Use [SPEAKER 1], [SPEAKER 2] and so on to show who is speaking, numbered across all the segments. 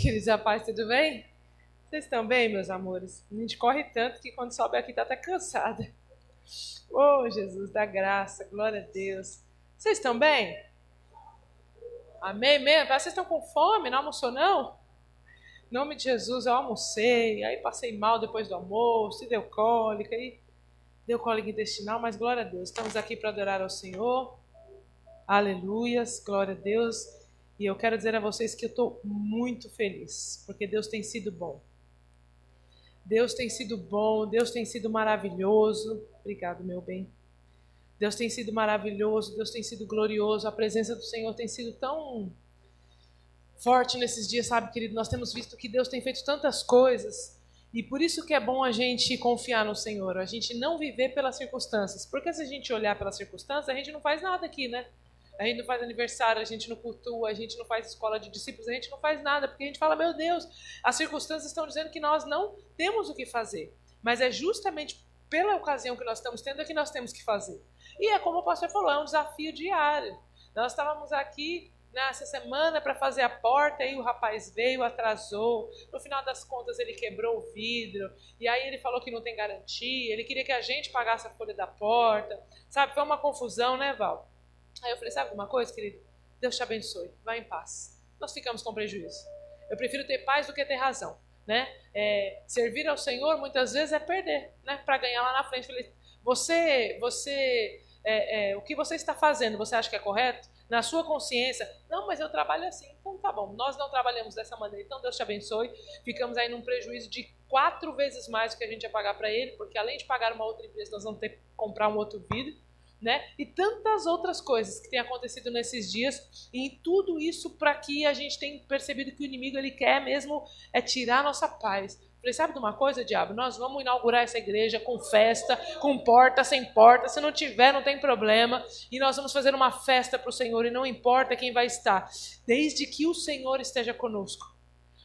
[SPEAKER 1] queridos, a paz, tudo bem? Vocês estão bem, meus amores? A gente corre tanto que quando sobe aqui tá até cansada. Oh, Jesus, da graça, glória a Deus. Vocês estão bem? Amém mesmo? Vocês estão com fome? Não almoçou, não? Em nome de Jesus, eu almocei, aí passei mal depois do almoço, e deu cólica intestinal, mas glória a Deus. Estamos aqui para adorar ao Senhor. Aleluias, glória a Deus. E eu quero dizer a vocês que eu estou muito feliz, porque Deus tem sido bom. Deus tem sido bom, Deus tem sido maravilhoso. Obrigado, meu bem. Deus tem sido maravilhoso, Deus tem sido glorioso. A presença do Senhor tem sido tão forte nesses dias, sabe, querido? Nós temos visto que Deus tem feito tantas coisas. E por isso que é bom a gente confiar no Senhor, a gente não viver pelas circunstâncias. Porque se a gente olhar pelas circunstâncias, a gente não faz nada aqui, né? A gente não faz aniversário, a gente não cultua, a gente não faz escola de discípulos, a gente não faz nada, porque a gente fala, meu Deus, as circunstâncias estão dizendo que nós não temos o que fazer. Mas é justamente pela ocasião que nós estamos tendo é que nós temos que fazer. E é como o pastor falou, é um desafio diário. Nós estávamos aqui nessa semana para fazer a porta, aí o rapaz veio, atrasou, no final das contas ele quebrou o vidro, e aí ele falou que não tem garantia, ele queria que a gente pagasse a folha da porta, sabe, foi uma confusão, né, Val? Aí eu falei, sabe alguma coisa, querido? Deus te abençoe, vai em paz. Nós ficamos com prejuízo. Eu prefiro ter paz do que ter razão, né? Servir ao Senhor muitas vezes é perder, né? Para ganhar lá na frente. Eu falei, o que você está fazendo, você acha que é correto? Na sua consciência, não, mas eu trabalho assim, então tá bom, nós não trabalhamos dessa maneira, então Deus te abençoe. Ficamos aí num prejuízo de 4 vezes mais do que a gente ia pagar para ele, porque além de pagar uma outra empresa, nós vamos ter que comprar um outro vidro. Né? E tantas outras coisas que têm acontecido nesses dias, e tudo isso para que a gente tenha percebido que o inimigo ele quer mesmo tirar a nossa paz. Falei, sabe de uma coisa, diabo? Nós vamos inaugurar essa igreja com festa, com porta, sem porta, se não tiver não tem problema, e nós vamos fazer uma festa para o Senhor, e não importa quem vai estar, desde que o Senhor esteja conosco.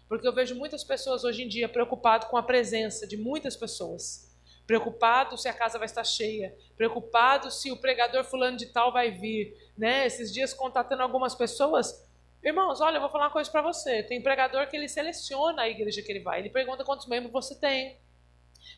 [SPEAKER 1] Porque eu vejo muitas pessoas hoje em dia preocupadas com a presença de muitas pessoas. Preocupado se a casa vai estar cheia, preocupado se o pregador fulano de tal vai vir, né? Esses dias contatando algumas pessoas. Irmãos, olha, eu vou falar uma coisa para você. Tem pregador que ele seleciona a igreja que ele vai. Ele pergunta quantos membros você tem,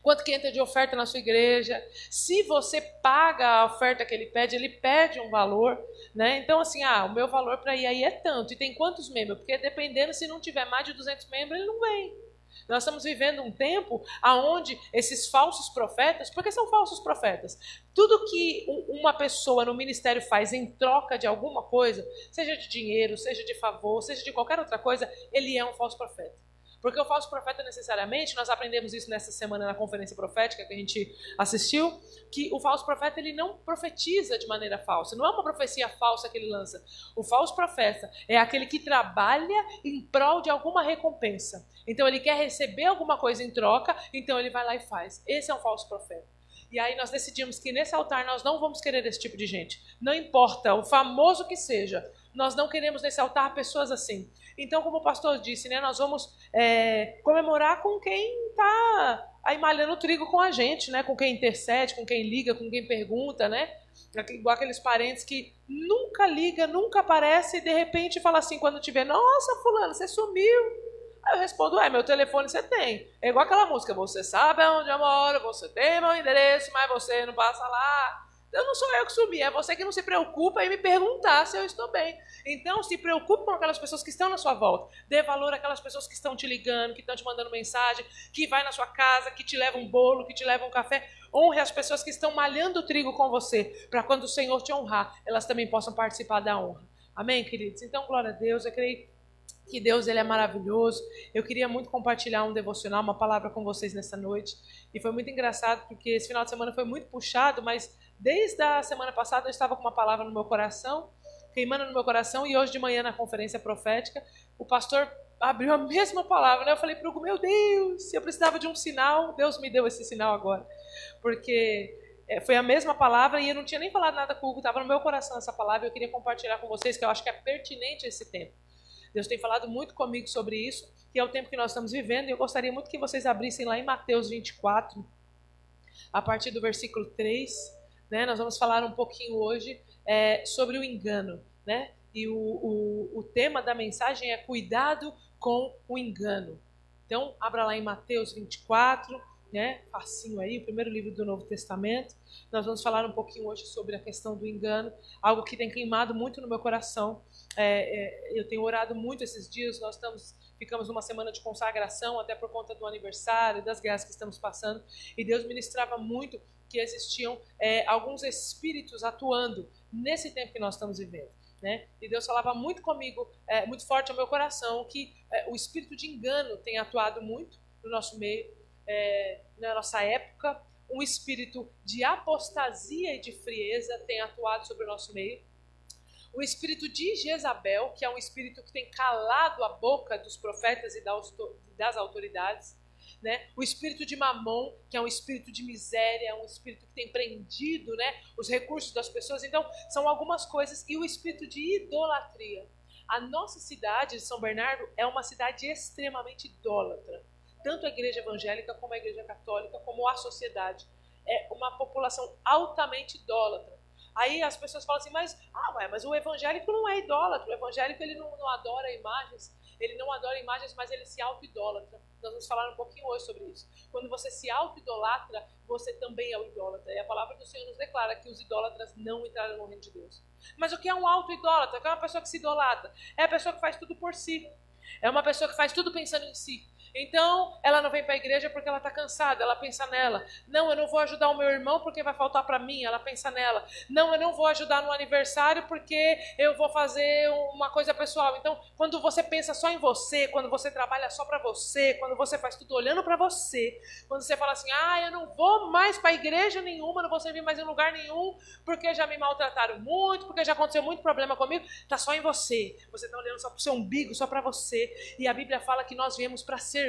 [SPEAKER 1] quanto que entra de oferta na sua igreja. Se você paga a oferta que ele pede um valor, né? Então assim, o meu valor para ir aí é tanto. E tem quantos membros? Porque dependendo, se não tiver mais de 200 membros, ele não vem. Nós estamos vivendo um tempo onde esses falsos profetas, porque são falsos profetas, tudo que uma pessoa no ministério faz em troca de alguma coisa, seja de dinheiro, seja de favor, seja de qualquer outra coisa, ele é um falso profeta. Porque o falso profeta necessariamente, nós aprendemos isso nessa semana na conferência profética que a gente assistiu, que o falso profeta ele não profetiza de maneira falsa, não é uma profecia falsa que ele lança. O falso profeta é aquele que trabalha em prol de alguma recompensa. Então ele quer receber alguma coisa em troca, então ele vai lá e faz. Esse é um falso profeta. E aí nós decidimos que nesse altar nós não vamos querer esse tipo de gente. Não importa, o famoso que seja, nós não queremos nesse altar pessoas assim. Então, como o pastor disse, né, nós vamos comemorar com quem está aí malhando o trigo com a gente, né, com quem intercede, com quem liga, com quem pergunta, né? Igual aqueles parentes que nunca liga, nunca aparece e de repente fala assim quando te vê, nossa, fulano, você sumiu. Aí eu respondo, meu telefone você tem. É igual aquela música, você sabe onde eu moro, você tem meu endereço, mas você não passa lá. Então não sou eu que sumi, é você que não se preocupa em me perguntar se eu estou bem. Então se preocupe com aquelas pessoas que estão na sua volta. Dê valor àquelas pessoas que estão te ligando, que estão te mandando mensagem, que vai na sua casa, que te levam um bolo, que te levam um café. Honre as pessoas que estão malhando o trigo com você, para quando o Senhor te honrar, elas também possam participar da honra. Amém, queridos? Então, glória a Deus, eu creio que Deus ele é maravilhoso. Eu queria muito compartilhar um devocional, uma palavra com vocês nessa noite. E foi muito engraçado, porque esse final de semana foi muito puxado, mas desde a semana passada eu estava com uma palavra no meu coração, queimando no meu coração, e hoje de manhã na conferência profética, o pastor abriu a mesma palavra, né? Eu falei para o Hugo, meu Deus, eu precisava de um sinal, Deus me deu esse sinal agora. Porque foi a mesma palavra e eu não tinha nem falado nada com o Hugo, estava no meu coração essa palavra e eu queria compartilhar com vocês, que eu acho que é pertinente a esse tempo. Deus tem falado muito comigo sobre isso, que é o tempo que nós estamos vivendo, e eu gostaria muito que vocês abrissem lá em Mateus 24, a partir do versículo 3, né? Nós vamos falar um pouquinho hoje sobre o engano, né? E o tema da mensagem é cuidado com o engano. Então, abra lá em Mateus 24, né? Facinho aí, o primeiro livro do Novo Testamento. Nós vamos falar um pouquinho hoje sobre a questão do engano, algo que tem queimado muito no meu coração. Eu tenho orado muito esses dias, ficamos numa semana de consagração, até por conta do aniversário, das guerras que estamos passando, e Deus ministrava muito que existiam alguns espíritos atuando nesse tempo que nós estamos vivendo. Né? E Deus falava muito comigo, muito forte ao meu coração, que o espírito de engano tem atuado muito no nosso meio, na nossa época. Um espírito de apostasia e de frieza tem atuado sobre o nosso meio. O espírito de Jezabel, que é um espírito que tem calado a boca dos profetas e das autoridades. Né? O espírito de Mamon, que é um espírito de miséria, é um espírito que tem prendido, né, os recursos das pessoas. Então, são algumas coisas. E o espírito de idolatria. A nossa cidade de São Bernardo é uma cidade extremamente idólatra. Tanto a igreja evangélica como a igreja católica, como a sociedade. É uma população altamente idólatra. Aí as pessoas falam assim, mas o evangélico não é idólatra. O evangélico ele não adora imagens. Ele não adora imagens, mas ele se auto-idólatra. Nós vamos falar um pouquinho hoje sobre isso. Quando você se auto-idolatra, você também é o idólatra. E a palavra do Senhor nos declara que os idólatras não entrarão no reino de Deus. Mas o que é um auto-idólatra? O que é uma pessoa que se idolatra? É a pessoa que faz tudo por si. É uma pessoa que faz tudo pensando em si. Então, ela não vem para a igreja porque ela está cansada, ela pensa nela. Não, eu não vou ajudar o meu irmão porque vai faltar para mim, ela pensa nela. Não, eu não vou ajudar no aniversário porque eu vou fazer uma coisa pessoal. Então, quando você pensa só em você, quando você trabalha só para você, quando você faz tudo olhando para você, quando você fala assim, eu não vou mais para igreja nenhuma, não vou servir mais em lugar nenhum, porque já me maltrataram muito, porque já aconteceu muito problema comigo, está só em você. Você está olhando só para o seu umbigo, só para você. E a Bíblia fala que nós viemos para servir.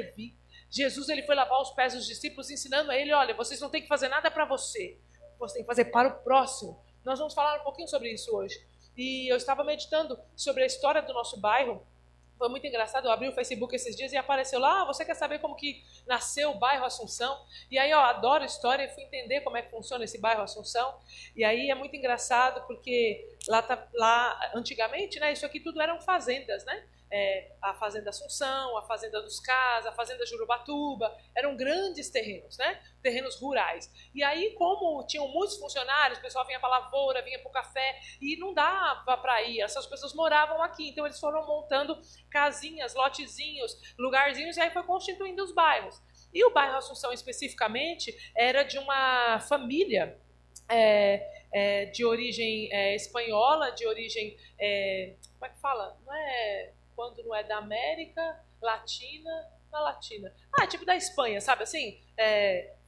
[SPEAKER 1] Jesus ele foi lavar os pés dos discípulos, ensinando a ele, olha, vocês não têm que fazer nada para você, você tem que fazer para o próximo. Nós vamos falar um pouquinho sobre isso hoje. E eu estava meditando sobre a história do nosso bairro. Foi muito engraçado, eu abri o Facebook esses dias e apareceu lá, você quer saber como que nasceu o bairro Assunção? E aí eu adoro história e fui entender como é que funciona esse bairro Assunção. E aí é muito engraçado porque lá antigamente, né, isso aqui tudo eram fazendas, né? A Fazenda Assunção, a Fazenda dos Cas, a Fazenda Jurubatuba, eram grandes terrenos, né? Terrenos rurais. E aí, como tinham muitos funcionários, o pessoal vinha para a lavoura, vinha para o café, e não dava para ir, essas pessoas moravam aqui, então eles foram montando casinhas, lotezinhos, lugarzinhos, e aí foi constituindo os bairros. E o bairro Assunção, especificamente, era de uma família de origem espanhola, de origem, como é que fala? Quando não é da América Latina, na Latina. Tipo da Espanha, sabe assim?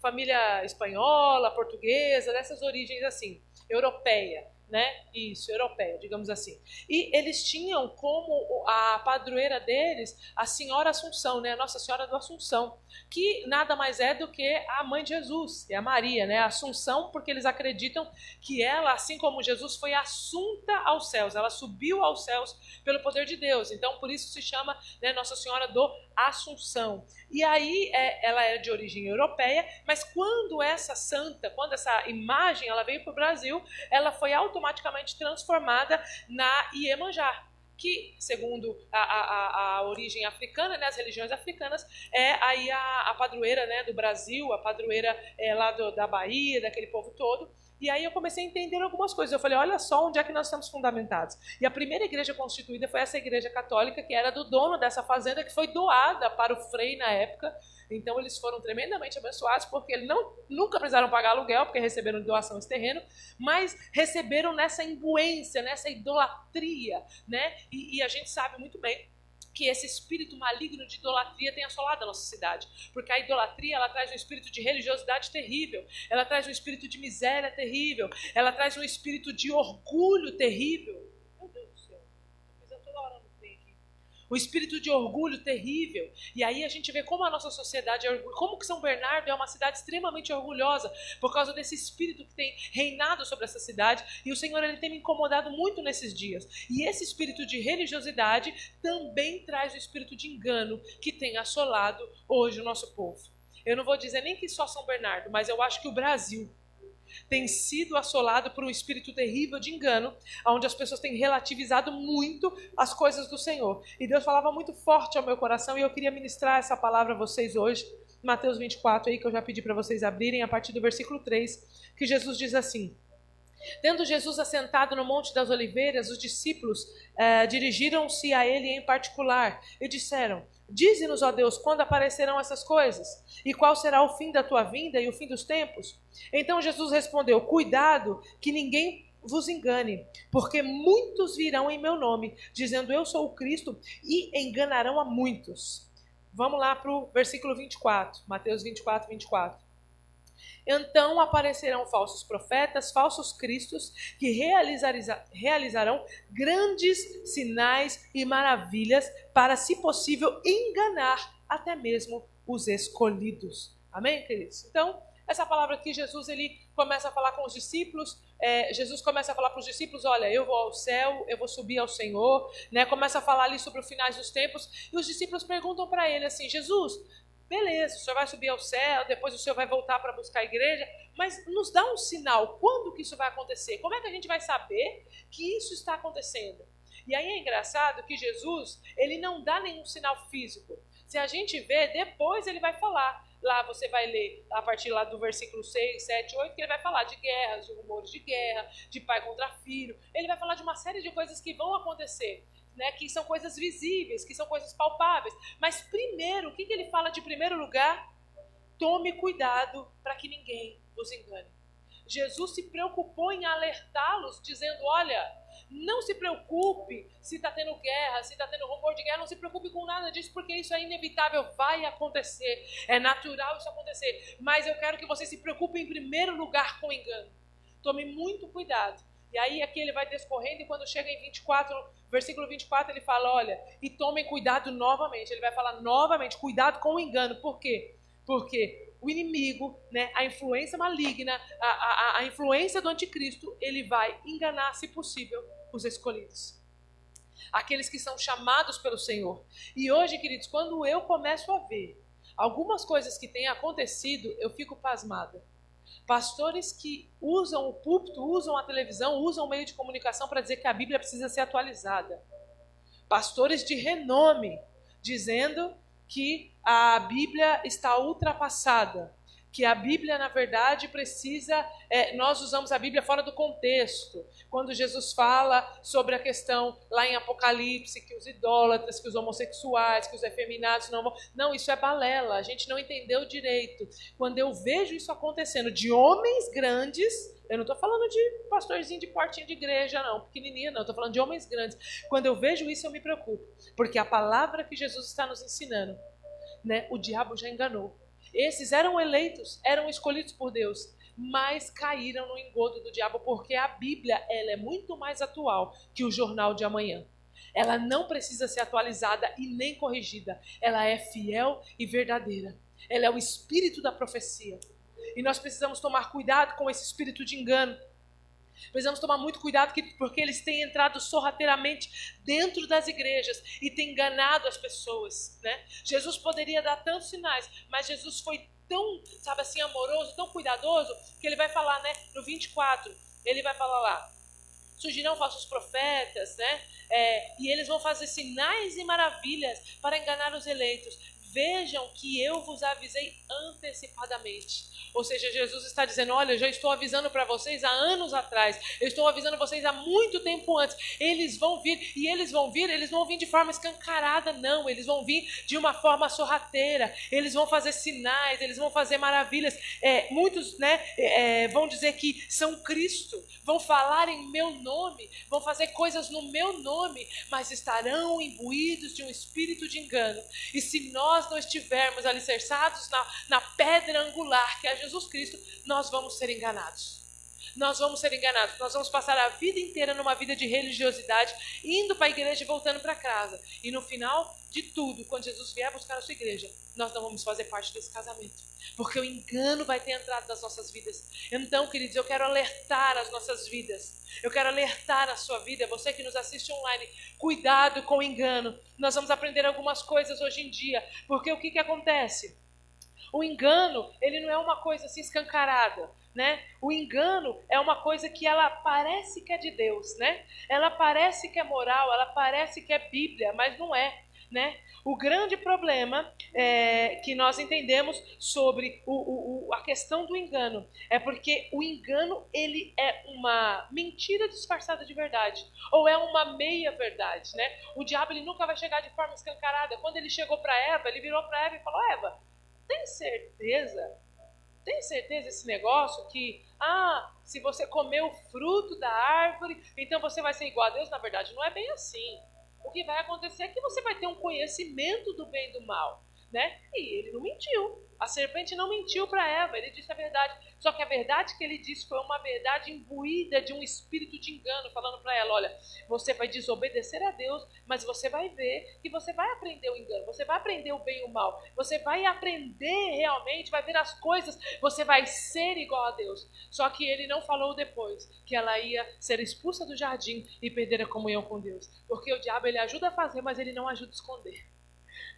[SPEAKER 1] Família espanhola, portuguesa, dessas origens assim, europeia, né? Isso, europeia, digamos assim. E eles tinham como a padroeira deles a Senhora Assunção, né? A Nossa Senhora do Assunção, que nada mais é do que a mãe de Jesus, é a Maria, né? A Assunção, porque eles acreditam que ela, assim como Jesus, foi assunta aos céus, ela subiu aos céus pelo poder de Deus. Então, por isso se chama, né, Nossa Senhora do Assunção. E aí ela é de origem europeia, mas quando essa santa, quando essa imagem ela veio para o Brasil, ela foi automaticamente transformada na Iemanjá, que, segundo a origem africana, né, as religiões africanas, é aí a padroeira, né, do Brasil, a padroeira lá da Bahia, daquele povo todo. E aí eu comecei a entender algumas coisas. Eu falei, olha só onde é que nós estamos fundamentados. E a primeira igreja constituída foi essa igreja católica, que era do dono dessa fazenda, que foi doada para o Frei na época. Então eles foram tremendamente abençoados, porque eles nunca precisaram pagar aluguel, porque receberam de doação esse terreno, mas receberam nessa imbuência, nessa idolatria, né? E a gente sabe muito bem que esse espírito maligno de idolatria tem assolado a nossa cidade. Porque a idolatria, ela traz um espírito de religiosidade terrível, ela traz um espírito de miséria terrível, ela traz um espírito de orgulho terrível. Meu Deus do céu, estou pensando toda hora no trem aqui. Um espírito de orgulho terrível. E aí a gente vê como a nossa sociedade é orgulhosa, como que São Bernardo é uma cidade extremamente orgulhosa, por causa desse espírito que tem reinado sobre essa cidade. E o Senhor ele tem me incomodado muito nesses dias. E esse espírito de religiosidade também traz o espírito de engano que tem assolado hoje o nosso povo. Eu não vou dizer nem que só São Bernardo, mas eu acho que o Brasil. tem sido assolado por um espírito terrível de engano, onde as pessoas têm relativizado muito as coisas do Senhor. E Deus falava muito forte ao meu coração e eu queria ministrar essa palavra a vocês hoje. Mateus 24 aí, que eu já pedi para vocês abrirem, a partir do versículo 3, que Jesus diz assim: Tendo Jesus assentado no Monte das Oliveiras, os discípulos dirigiram-se a ele em particular e disseram: Dize-nos, ó Deus, quando aparecerão essas coisas? E qual será o fim da tua vinda e o fim dos tempos? Então Jesus respondeu: Cuidado que ninguém vos engane, porque muitos virão em meu nome, dizendo eu sou o Cristo, e enganarão a muitos. Vamos lá para o versículo 24, Mateus 24, 24. Então aparecerão falsos profetas, falsos cristos, que realizarão grandes sinais e maravilhas para, se possível, enganar até mesmo os escolhidos. Amém, queridos? Então, essa palavra aqui, Jesus ele começa a falar com os discípulos. Jesus começa a falar para os discípulos: olha, eu vou ao céu, eu vou subir ao Senhor, né? Começa a falar ali sobre os finais dos tempos, e os discípulos perguntam para ele assim: Jesus, beleza, o Senhor vai subir ao céu, depois o Senhor vai voltar para buscar a igreja, mas nos dá um sinal, quando que isso vai acontecer? Como é que a gente vai saber que isso está acontecendo? E aí é engraçado que Jesus, ele não dá nenhum sinal físico. Se a gente vê, depois ele vai falar. Lá você vai ler, a partir lá do versículo 6, 7, 8, que ele vai falar de guerras, de rumores de guerra, de pai contra filho. Ele vai falar de uma série de coisas que vão acontecer, né, que são coisas visíveis, que são coisas palpáveis. Mas primeiro, o que ele fala de primeiro lugar? Tome cuidado para que ninguém vos engane. Jesus se preocupou em alertá-los, dizendo: olha, não se preocupe se está tendo guerra, se está tendo rumor de guerra, não se preocupe com nada disso, porque isso é inevitável, vai acontecer, é natural isso acontecer, mas eu quero que você se preocupe em primeiro lugar com o engano. Tome muito cuidado. E aí aqui ele vai discorrendo, e quando chega em 24, versículo 24, ele fala: olha, e tomem cuidado novamente. Ele vai falar novamente, cuidado com o engano. Por quê? Porque o inimigo, né, a influência maligna, a influência do anticristo, ele vai enganar, se possível, os escolhidos. Aqueles que são chamados pelo Senhor. E hoje, queridos, quando eu começo a ver algumas coisas que têm acontecido, eu fico pasmada. Pastores que usam o púlpito, usam a televisão, usam o meio de comunicação para dizer que a Bíblia precisa ser atualizada. Pastores de renome, dizendo que a Bíblia está ultrapassada, que a Bíblia, na verdade, precisa... nós usamos a Bíblia fora do contexto. Quando Jesus fala sobre a questão lá em Apocalipse, que os idólatras, que os homossexuais, que os efeminados não vão... Não, isso é balela, a gente não entendeu direito. Quando eu vejo isso acontecendo de homens grandes... Eu não estou falando de pastorzinho de portinha de igreja, não, pequenininha, não. Estou falando de homens grandes. Quando eu vejo isso, eu me preocupo. Porque a palavra que Jesus está nos ensinando, né, o diabo já enganou. Esses eram eleitos, eram escolhidos por Deus, mas caíram no engodo do diabo, porque a Bíblia ela é muito mais atual que o jornal de amanhã. Ela não precisa ser atualizada e nem corrigida. Ela é fiel e verdadeira. Ela é o espírito da profecia. E nós precisamos tomar cuidado com esse espírito de engano. Precisamos tomar muito cuidado porque eles têm entrado sorrateiramente dentro das igrejas e têm enganado as pessoas, né? Jesus poderia dar tantos sinais, mas Jesus foi tão, sabe assim, amoroso, tão cuidadoso, que ele vai falar, né, no 24, ele vai falar lá: surgirão falsos profetas, né? E eles vão fazer sinais e maravilhas para enganar os eleitos. Vejam que eu vos avisei antecipadamente. Ou seja, Jesus está dizendo: olha, eu já estou avisando para vocês há anos atrás. Eu estou avisando vocês há muito tempo antes. Eles vão vir, e eles vão vir de forma escancarada, não. Eles vão vir de uma forma sorrateira. Eles vão fazer sinais, eles vão fazer maravilhas. Muitos, né, vão dizer que são Cristo. Vão falar em meu nome. Vão fazer coisas no meu nome. Mas estarão imbuídos de um espírito de engano. E se nós não estivermos alicerçados na pedra angular, que é Jesus Cristo, nós vamos ser enganados. Nós vamos ser enganados. Nós vamos passar a vida inteira numa vida de religiosidade, indo para a igreja e voltando para casa. E no final de tudo, quando Jesus vier buscar a sua igreja, nós não vamos fazer parte desse casamento. Porque o engano vai ter entrado nas nossas vidas. Então, queridos, eu quero alertar as nossas vidas. Eu quero alertar a sua vida, você que nos assiste online. Cuidado com o engano. Nós vamos aprender algumas coisas hoje em dia. Porque o que acontece? O engano, ele não é uma coisa assim escancarada. né? O engano é uma coisa que ela parece que é de Deus, né? Ela parece que é moral, ela parece que é Bíblia, mas não é, né? O grande problema que nós entendemos sobre a questão do engano é porque o engano ele é uma mentira disfarçada de verdade, ou é uma meia verdade, né? O diabo ele nunca vai chegar de forma escancarada. Quando ele chegou para Eva, ele virou para Eva e falou: Eva, tem certeza? Tem certeza esse negócio que, se você comer o fruto da árvore, então você vai ser igual a Deus? Na verdade, não é bem assim. O que vai acontecer é que você vai ter um conhecimento do bem e do mal, né? E ele não mentiu. A serpente não mentiu para Eva, ele disse a verdade. Só que a verdade que ele disse foi uma verdade imbuída de um espírito de engano, falando para ela: olha, você vai desobedecer a Deus, mas você vai ver que você vai aprender o engano, você vai aprender o bem e o mal, você vai aprender realmente, vai ver as coisas, você vai ser igual a Deus. Só que ele não falou depois que ela ia ser expulsa do jardim e perder a comunhão com Deus. Porque o diabo ele ajuda a fazer, mas ele não ajuda a esconder.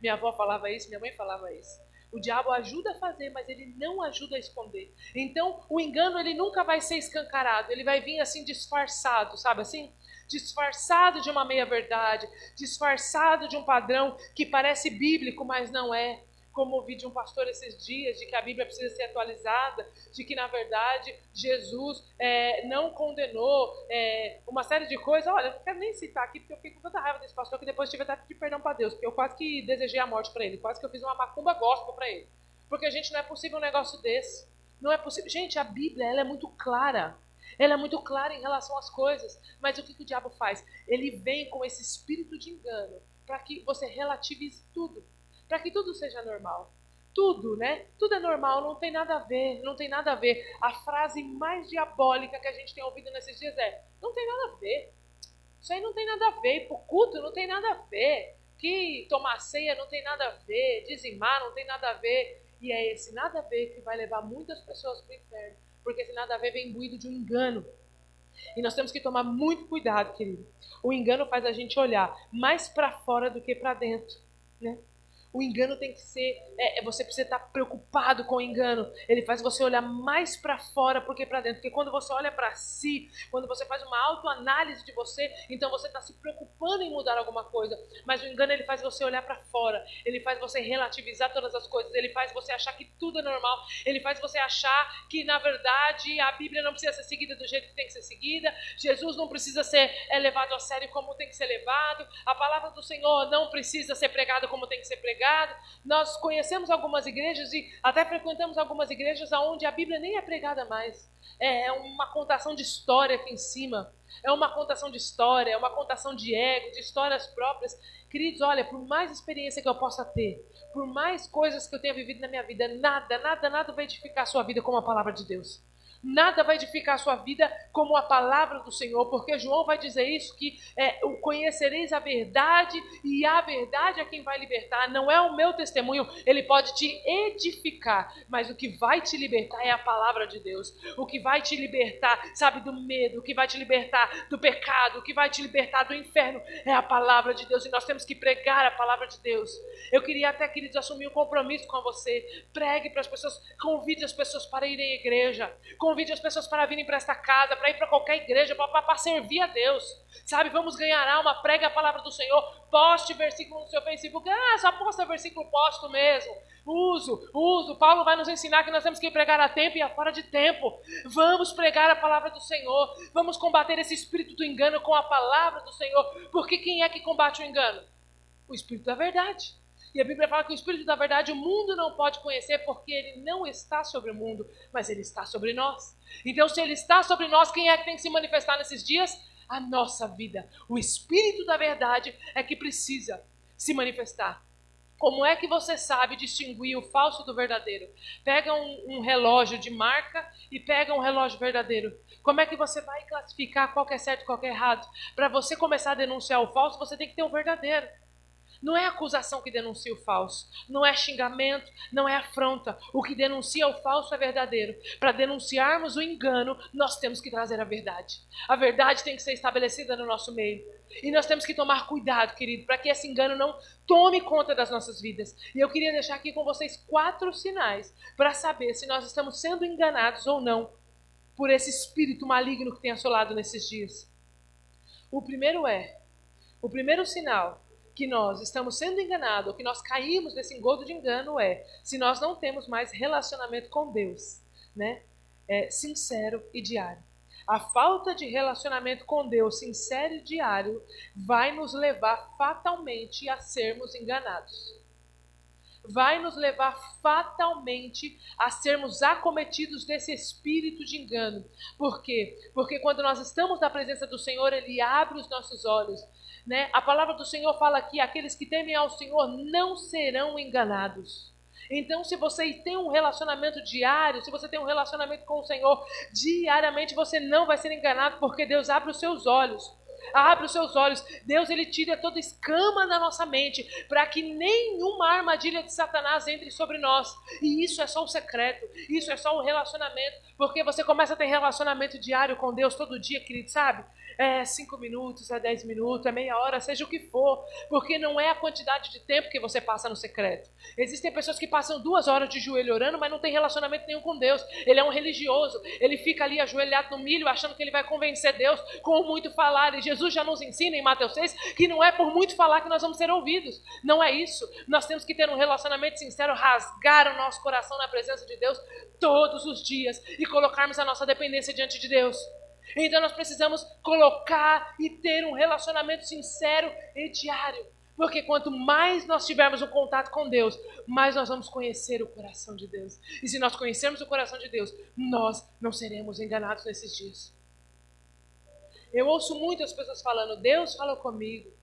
[SPEAKER 1] Minha avó falava isso, minha mãe falava isso. O diabo ajuda a fazer, mas ele não ajuda a esconder. Então, o engano ele nunca vai ser escancarado. Ele vai vir assim disfarçado, sabe assim? Disfarçado de uma meia-verdade, disfarçado de um padrão que parece bíblico, mas não é. Como ouvi de um pastor esses dias, de que a Bíblia precisa ser atualizada, de que, na verdade, Jesus não condenou uma série de coisas. Olha, eu não quero nem citar aqui, porque eu fiquei com tanta raiva desse pastor que depois tive até que pedir perdão para Deus, porque eu quase que desejei a morte para ele, quase que eu fiz uma macumba gospel para ele. Porque, gente, não é possível um negócio desse. Não é possível. Gente, a Bíblia, ela é muito clara. Ela é muito clara em relação às coisas. Mas o que o diabo faz? Ele vem com esse espírito de engano para que você relativize tudo. Para que tudo seja normal. Tudo, né? Tudo é normal, não tem nada a ver, não tem nada a ver. A frase mais diabólica que a gente tem ouvido nesses dias é: não tem nada a ver. Isso aí não tem nada a ver. Ir pro culto não tem nada a ver. Que tomar ceia não tem nada a ver. Dizimar não tem nada a ver. E é esse nada a ver que vai levar muitas pessoas para o inferno. Porque esse nada a ver vem imbuído de um engano. E nós temos que tomar muito cuidado, querido. O engano faz a gente olhar mais para fora do que para dentro, né? O engano tem que ser, você precisa estar preocupado com o engano. Ele faz você olhar mais para fora do que para dentro. Porque quando você olha para si, quando você faz uma autoanálise de você, então você está se preocupando em mudar alguma coisa. Mas o engano ele faz você olhar para fora. Ele faz você relativizar todas as coisas. Ele faz você achar que tudo é normal. Ele faz você achar que, na verdade, a Bíblia não precisa ser seguida do jeito que tem que ser seguida. Jesus não precisa ser levado a sério como tem que ser levado. A palavra do Senhor não precisa ser pregada como tem que ser pregada. Nós conhecemos algumas igrejas e até frequentamos algumas igrejas onde a Bíblia nem é pregada mais. É uma contação de história aqui em cima. É uma contação de história, é uma contação de ego, de histórias próprias. Queridos, olha, por mais experiência que eu possa ter, por mais coisas que eu tenha vivido na minha vida, nada vai edificar a sua vida como a palavra de Deus. Nada vai edificar a sua vida como a palavra do Senhor, porque João vai dizer isso, que conhecereis a verdade e a verdade é quem vai libertar. Não é o meu testemunho, ele pode te edificar, mas o que vai te libertar é a palavra de Deus. O que vai te libertar, sabe, do medo, o que vai te libertar do pecado, o que vai te libertar do inferno é a palavra de Deus, e nós temos que pregar a palavra de Deus. Eu queria até, queridos, assumir um compromisso com você. Pregue para as pessoas, convide as pessoas para irem à igreja, convide as pessoas para virem para esta casa, para ir para qualquer igreja, para servir a Deus. Sabe, vamos ganhar alma, pregue a palavra do Senhor, poste versículo no seu Facebook. Só posta versículo, posto mesmo. Uso. Paulo vai nos ensinar que nós temos que pregar a tempo e a fora de tempo. Vamos pregar a palavra do Senhor. Vamos combater esse espírito do engano com a palavra do Senhor. Porque quem é que combate o engano? O espírito da verdade. E a Bíblia fala que o Espírito da verdade o mundo não pode conhecer porque ele não está sobre o mundo, mas ele está sobre nós. Então, se ele está sobre nós, quem é que tem que se manifestar nesses dias? A nossa vida. O Espírito da verdade é que precisa se manifestar. Como é que você sabe distinguir o falso do verdadeiro? Pega um relógio de marca e pega um relógio verdadeiro. Como é que você vai classificar qual que é certo e qual que é errado? Para você começar a denunciar o falso, você tem que ter um verdadeiro. Não é acusação que denuncia o falso, não é xingamento, não é afronta. O que denuncia o falso é verdadeiro. Para denunciarmos o engano, nós temos que trazer a verdade. A verdade tem que ser estabelecida no nosso meio. E nós temos que tomar cuidado, querido, para que esse engano não tome conta das nossas vidas. E eu queria deixar aqui com vocês 4 sinais para saber se nós estamos sendo enganados ou não por esse espírito maligno que tem assolado nesses dias. O primeiro sinal que nós estamos sendo enganados, ou que nós caímos nesse engodo de engano se nós não temos mais relacionamento com Deus, né? Sincero e diário. A falta de relacionamento com Deus sincero e diário vai nos levar fatalmente a sermos enganados. Vai nos levar fatalmente a sermos acometidos desse espírito de engano. Por quê? Porque quando nós estamos na presença do Senhor, Ele abre os nossos olhos, né? A palavra do Senhor fala que aqueles que temem ao Senhor não serão enganados. Então, se você tem um relacionamento diário, se você tem um relacionamento com o Senhor diariamente, você não vai ser enganado, porque Deus abre os seus olhos. Abre os seus olhos. Deus, Ele tira toda escama da nossa mente, para que nenhuma armadilha de Satanás entre sobre nós. E isso é só um secreto, isso é só um relacionamento, porque você começa a ter relacionamento diário com Deus todo dia, querido, sabe? 5 minutos, 10 minutos, meia hora, seja o que for, porque não é a quantidade de tempo que você passa no secreto. Existem pessoas que passam 2 horas de joelho orando, mas não tem relacionamento nenhum com Deus. Ele é um religioso, ele fica ali ajoelhado no milho, achando que ele vai convencer Deus com muito falar. E Jesus já nos ensina em Mateus 6 que não é por muito falar que nós vamos ser ouvidos. Não é isso. Nós temos que ter um relacionamento sincero, rasgar o nosso coração na presença de Deus todos os dias e colocarmos a nossa dependência diante de Deus. Então nós precisamos colocar e ter um relacionamento sincero e diário. Porque quanto mais nós tivermos um contato com Deus, mais nós vamos conhecer o coração de Deus. E se nós conhecermos o coração de Deus, nós não seremos enganados nesses dias. Eu ouço muitas pessoas falando, Deus falou comigo.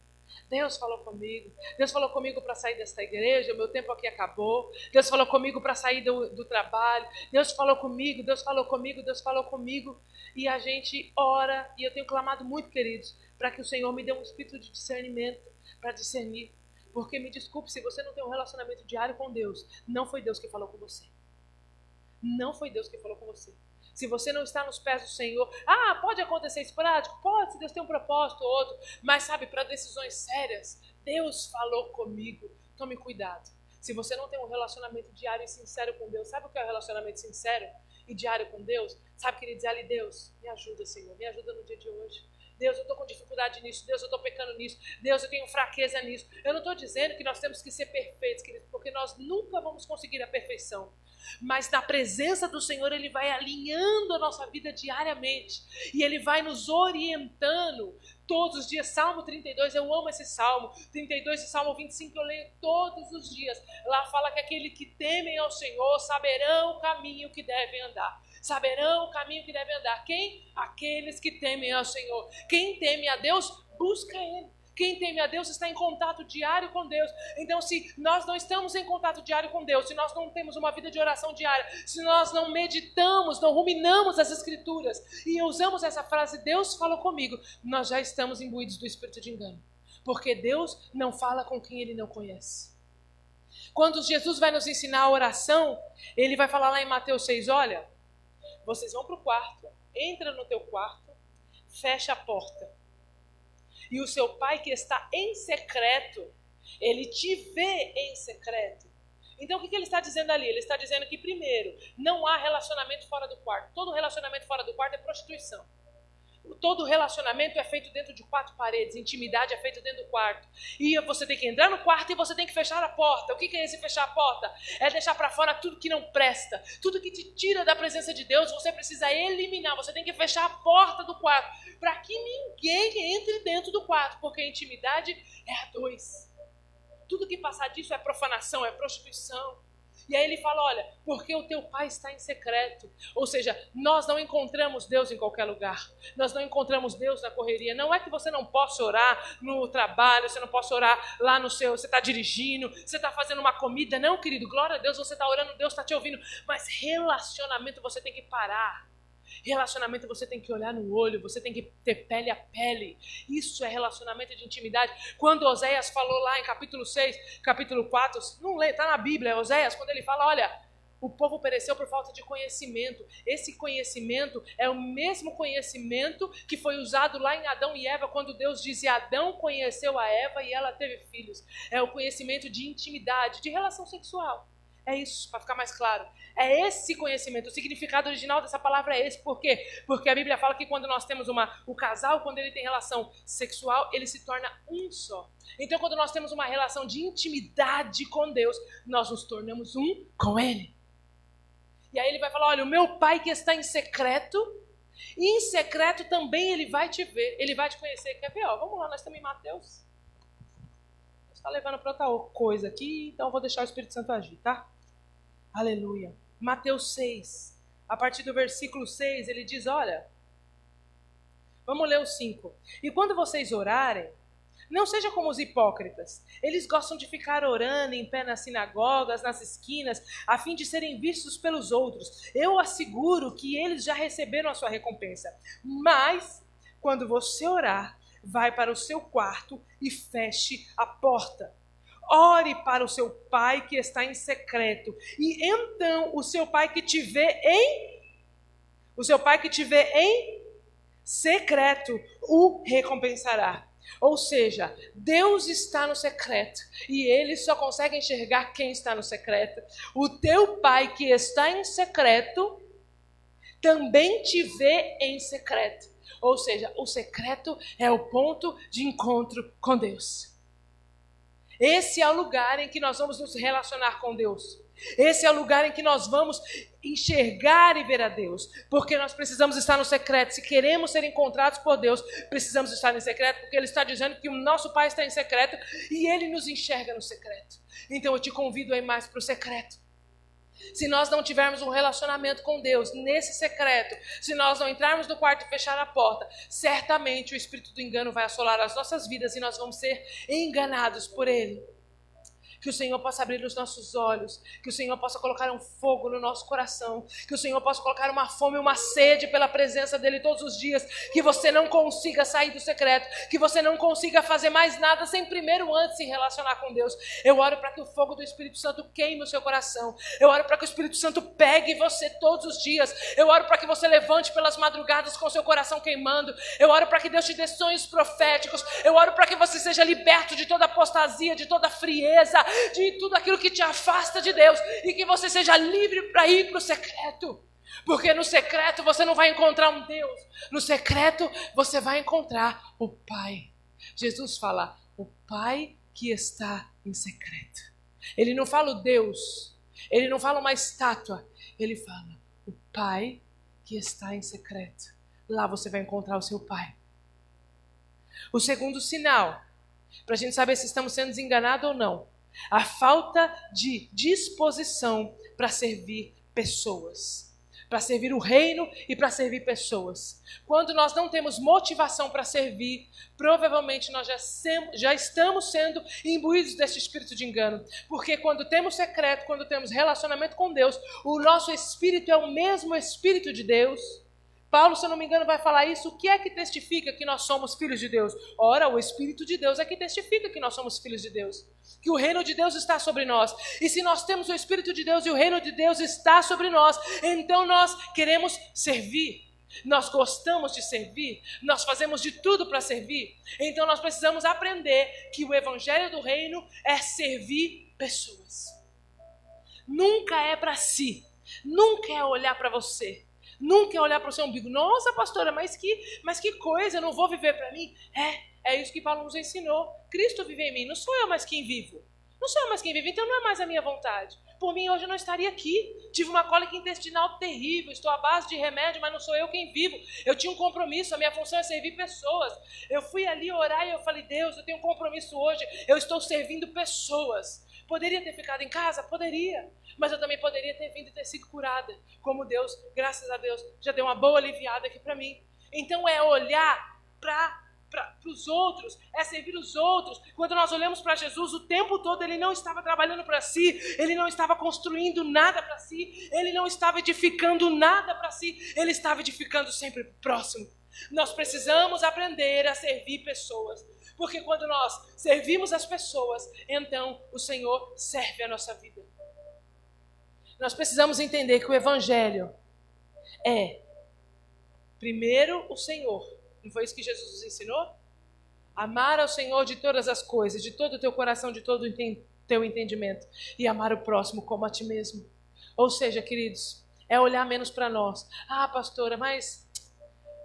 [SPEAKER 1] Deus falou comigo. Deus falou comigo para sair desta igreja, o meu tempo aqui acabou. Deus falou comigo para sair do trabalho. Deus falou comigo, Deus falou comigo, Deus falou comigo. E a gente ora, e eu tenho clamado muito, queridos, para que o Senhor me dê um espírito de discernimento, para discernir. Porque me desculpe, se você não tem um relacionamento diário com Deus, não foi Deus que falou com você. Não foi Deus que falou com você. Se você não está nos pés do Senhor, pode acontecer esporádico? Pode, se Deus tem um propósito ou outro. Mas sabe, para decisões sérias, Deus falou comigo. Tome cuidado. Se você não tem um relacionamento diário e sincero com Deus, sabe o que é o relacionamento sincero e diário com Deus? Sabe que ele diz ali, Deus, me ajuda, Senhor, me ajuda no dia de hoje. Deus, eu estou com dificuldade nisso. Deus, eu estou pecando nisso. Deus, eu tenho fraqueza nisso. Eu não estou dizendo que nós temos que ser perfeitos, queridos, porque nós nunca vamos conseguir a perfeição. Mas na presença do Senhor, Ele vai alinhando a nossa vida diariamente. E Ele vai nos orientando todos os dias. Salmo 32, eu amo esse Salmo. 32 e Salmo 25 eu leio todos os dias. Lá fala que aqueles que temem ao Senhor saberão o caminho que devem andar. Saberão o caminho que devem andar. Quem? Aqueles que temem ao Senhor. Quem teme a Deus, busca Ele. Quem teme a Deus está em contato diário com Deus. Então, se nós não estamos em contato diário com Deus, se nós não temos uma vida de oração diária, se nós não meditamos, não ruminamos as Escrituras e usamos essa frase, Deus falou comigo, nós já estamos imbuídos do espírito de engano. Porque Deus não fala com quem Ele não conhece. Quando Jesus vai nos ensinar a oração, Ele vai falar lá em Mateus 6, olha, vocês vão para o quarto, entra no teu quarto, fecha a porta. E o seu pai que está em secreto, ele te vê em secreto. Então o que ele está dizendo ali? Ele está dizendo que primeiro, não há relacionamento fora do quarto. Todo relacionamento fora do quarto é prostituição. Todo relacionamento é feito dentro de 4 paredes, intimidade é feita dentro do quarto. E você tem que entrar no quarto e você tem que fechar a porta. O que é esse fechar a porta? É deixar para fora tudo que não presta, tudo que te tira da presença de Deus, você precisa eliminar. Você tem que fechar a porta do quarto, para que ninguém entre dentro do quarto, porque a intimidade é a 2. Tudo que passar disso é profanação, é prostituição. E aí ele fala, olha, porque o teu pai está em secreto. Ou seja, nós não encontramos Deus em qualquer lugar. Nós não encontramos Deus na correria. Não é que você não possa orar no trabalho, você não possa orar lá no seu... Você está dirigindo, você está fazendo uma comida. Não, querido, glória a Deus, você está orando, Deus está te ouvindo. Mas relacionamento você tem que parar. Relacionamento você tem que olhar no olho, você tem que ter pele a pele. Isso é relacionamento de intimidade. Quando Oséias falou lá em capítulo 6, capítulo 4, não lê, está na Bíblia, Oséias, quando ele fala, olha, o povo pereceu por falta de conhecimento. Esse conhecimento é o mesmo conhecimento que foi usado lá em Adão e Eva, quando Deus disse, Adão conheceu a Eva e ela teve filhos. É o conhecimento de intimidade, de relação sexual. É isso, para ficar mais claro. É esse conhecimento. O significado original dessa palavra é esse. Por quê? Porque a Bíblia fala que quando nós temos o casal, quando ele tem relação sexual, ele se torna um só. Então, quando nós temos uma relação de intimidade com Deus, nós nos tornamos um com Ele. E aí ele vai falar, olha, o meu Pai que está em secreto, e em secreto também Ele vai te ver, Ele vai te conhecer. Quer ver? Ó, vamos lá, nós estamos em Mateus. Está levando para outra coisa aqui, então eu vou deixar o Espírito Santo agir, tá? Aleluia. Mateus 6, a partir do versículo 6, ele diz, olha, vamos ler o 5. E quando vocês orarem, não seja como os hipócritas. Eles gostam de ficar orando em pé nas sinagogas, nas esquinas, a fim de serem vistos pelos outros. Eu asseguro que eles já receberam a sua recompensa. Mas, quando você orar, vai para o seu quarto e feche a porta. Ore para o seu pai que está em secreto. E então o seu pai que te vê em secreto o recompensará. Ou seja, Deus está no secreto e Ele só consegue enxergar quem está no secreto. O teu Pai que está em secreto também te vê em secreto. Ou seja, o secreto é o ponto de encontro com Deus. Esse é o lugar em que nós vamos nos relacionar com Deus. Esse é o lugar em que nós vamos enxergar e ver a Deus. Porque nós precisamos estar no secreto. Se queremos ser encontrados por Deus, precisamos estar no secreto, porque Ele está dizendo que o nosso Pai está em secreto e Ele nos enxerga no secreto. Então eu te convido a ir mais para o secreto. Se nós não tivermos um relacionamento com Deus nesse secreto, se nós não entrarmos no quarto e fechar a porta, certamente o espírito do engano vai assolar as nossas vidas e nós vamos ser enganados por ele. Que o Senhor possa abrir os nossos olhos, que o Senhor possa colocar um fogo no nosso coração, que o Senhor possa colocar uma fome, uma sede pela presença dEle todos os dias, que você não consiga sair do secreto, que você não consiga fazer mais nada sem primeiro antes se relacionar com Deus. Eu oro para que o fogo do Espírito Santo queime o seu coração, eu oro para que o Espírito Santo pegue você todos os dias, eu oro para que você levante pelas madrugadas com o seu coração queimando, eu oro para que Deus te dê sonhos proféticos, eu oro para que você seja liberto de toda apostasia, de toda frieza, de tudo aquilo que te afasta de Deus e que você seja livre para ir para o secreto, porque no secreto você não vai encontrar um Deus, no secreto você vai encontrar o Pai. Jesus fala, o Pai que está em secreto. Ele não fala o Deus, ele não fala uma estátua, ele fala o Pai que está em secreto. Lá você vai encontrar o seu Pai. O segundo sinal, para a gente saber se estamos sendo enganados ou não, a falta de disposição para servir pessoas, para servir o reino e para servir pessoas. Quando nós não temos motivação para servir, provavelmente nós já estamos sendo imbuídos desse espírito de engano. Porque quando temos secreto, quando temos relacionamento com Deus, o nosso espírito é o mesmo espírito de Deus. Paulo, se eu não me engano, vai falar isso. O que é que testifica que nós somos filhos de Deus? Ora, o Espírito de Deus é que testifica que nós somos filhos de Deus. Que o reino de Deus está sobre nós. E se nós temos o Espírito de Deus e o reino de Deus está sobre nós, então nós queremos servir. Nós gostamos de servir. Nós fazemos de tudo para servir. Então nós precisamos aprender que o evangelho do reino é servir pessoas. Nunca é para si. Nunca é olhar para você. Nunca é olhar para o seu umbigo. Nossa, pastora, mas que coisa, eu não vou viver para mim. É isso que Paulo nos ensinou. Cristo vive em mim, não sou eu mais quem vivo. Não sou eu mais quem vive, então não é mais a minha vontade. Por mim, hoje eu não estaria aqui. Tive uma cólica intestinal terrível, estou à base de remédio, mas não sou eu quem vivo. Eu tinha um compromisso, a minha função é servir pessoas. Eu fui ali orar e eu falei, Deus, eu tenho um compromisso hoje, eu estou servindo pessoas. Poderia ter ficado em casa? Poderia. Mas eu também poderia ter vindo e ter sido curada. Como Deus, graças a Deus, já deu uma boa aliviada aqui para mim. Então é olhar para os outros, é servir os outros. Quando nós olhamos para Jesus, o tempo todo ele não estava trabalhando para si, ele não estava construindo nada para si, ele não estava edificando nada para si, ele estava edificando sempre para o próximo. Nós precisamos aprender a servir pessoas, porque quando nós servimos as pessoas, então o Senhor serve a nossa vida. Nós precisamos entender que o evangelho é primeiro o Senhor. Não foi isso que Jesus nos ensinou? Amar ao Senhor de todas as coisas, de todo o teu coração, de todo o teu entendimento e amar o próximo como a ti mesmo. Ou seja, queridos, é olhar menos para nós. Ah, pastora, mas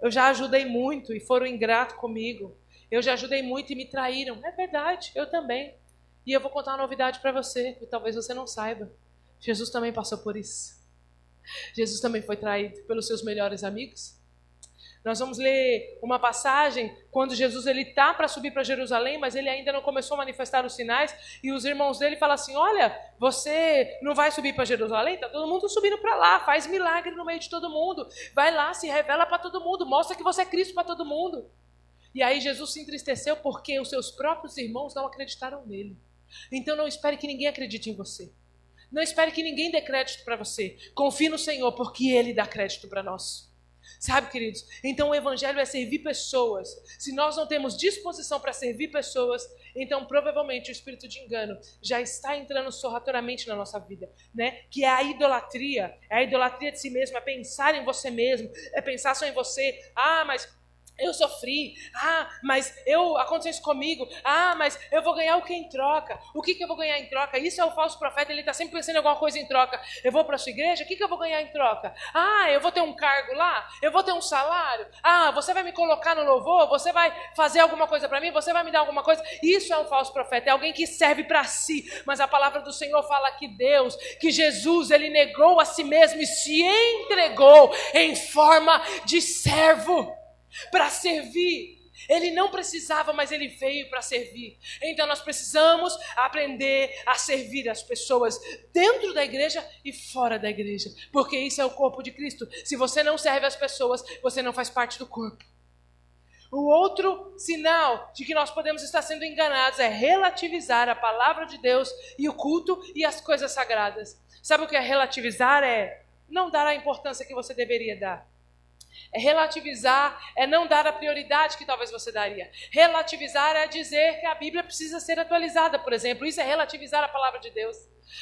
[SPEAKER 1] eu já ajudei muito e foram ingratos comigo. Eu já ajudei muito e me traíram. É verdade, eu também. E eu vou contar uma novidade para você, que talvez você não saiba. Jesus também passou por isso. Jesus também foi traído pelos seus melhores amigos. Nós vamos ler uma passagem quando Jesus está para subir para Jerusalém, mas ele ainda não começou a manifestar os sinais, e os irmãos dele falam assim, olha, você não vai subir para Jerusalém? Está todo mundo subindo para lá, faz milagre no meio de todo mundo, vai lá, se revela para todo mundo, mostra que você é Cristo para todo mundo. E aí Jesus se entristeceu porque os seus próprios irmãos não acreditaram nele. Então não espere que ninguém acredite em você. Não espere que ninguém dê crédito para você. Confie no Senhor, porque Ele dá crédito para nós. Sabe, queridos? Então o evangelho é servir pessoas. Se nós não temos disposição para servir pessoas, então provavelmente o espírito de engano já está entrando sorrateiramente na nossa vida, né? Que é a idolatria de si mesmo, é pensar em você mesmo, é pensar só em você. Ah, mas eu sofri, mas aconteceu isso comigo, mas eu vou ganhar o que em troca? O que eu vou ganhar em troca? Isso é o falso profeta, ele está sempre pensando em alguma coisa em troca. Eu vou para a sua igreja, o que eu vou ganhar em troca? Eu vou ter um cargo lá? Eu vou ter um salário? Você vai me colocar no louvor? Você vai fazer alguma coisa para mim? Você vai me dar alguma coisa? Isso é um falso profeta, é alguém que serve para si. Mas a palavra do Senhor fala que Jesus, ele negou a si mesmo e se entregou em forma de servo. Para servir. Ele não precisava, mas ele veio para servir. Então nós precisamos aprender a servir as pessoas dentro da igreja e fora da igreja, porque isso é o corpo de Cristo. Se você não serve as pessoas, você não faz parte do corpo. O outro sinal de que nós podemos estar sendo enganados é relativizar a palavra de Deus e o culto e as coisas sagradas. Sabe o que é relativizar? É não dar a importância que você deveria dar. É relativizar, é não dar a prioridade que talvez você daria. Relativizar é dizer que a Bíblia precisa ser atualizada, por exemplo. Isso é relativizar a palavra de Deus.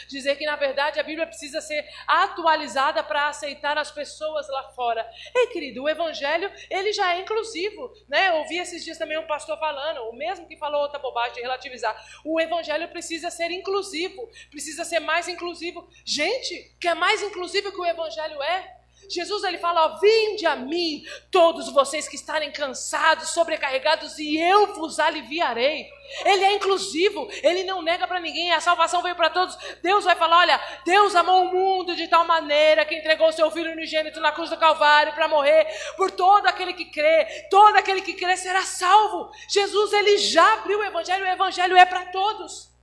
[SPEAKER 1] Dizer que, na verdade, a Bíblia precisa ser atualizada para aceitar as pessoas lá fora. Ei, querido, o Evangelho, ele já é inclusivo, né? Eu ouvi esses dias também um pastor falando, o mesmo que falou outra bobagem de relativizar. O Evangelho precisa ser inclusivo, precisa ser mais inclusivo. Gente, que é mais inclusivo que o Evangelho é? Jesus, ele fala, vinde a mim, todos vocês que estarem cansados, sobrecarregados, e eu vos aliviarei. Ele é inclusivo, ele não nega para ninguém, a salvação veio para todos. Deus vai falar, olha, Deus amou o mundo de tal maneira que entregou o seu Filho unigênito na cruz do Calvário para morrer por todo aquele que crê será salvo. Jesus, ele já abriu o Evangelho é para todos.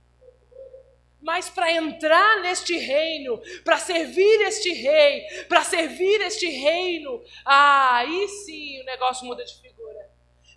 [SPEAKER 1] Mas para entrar neste reino, para servir este rei, aí sim o negócio muda de figura.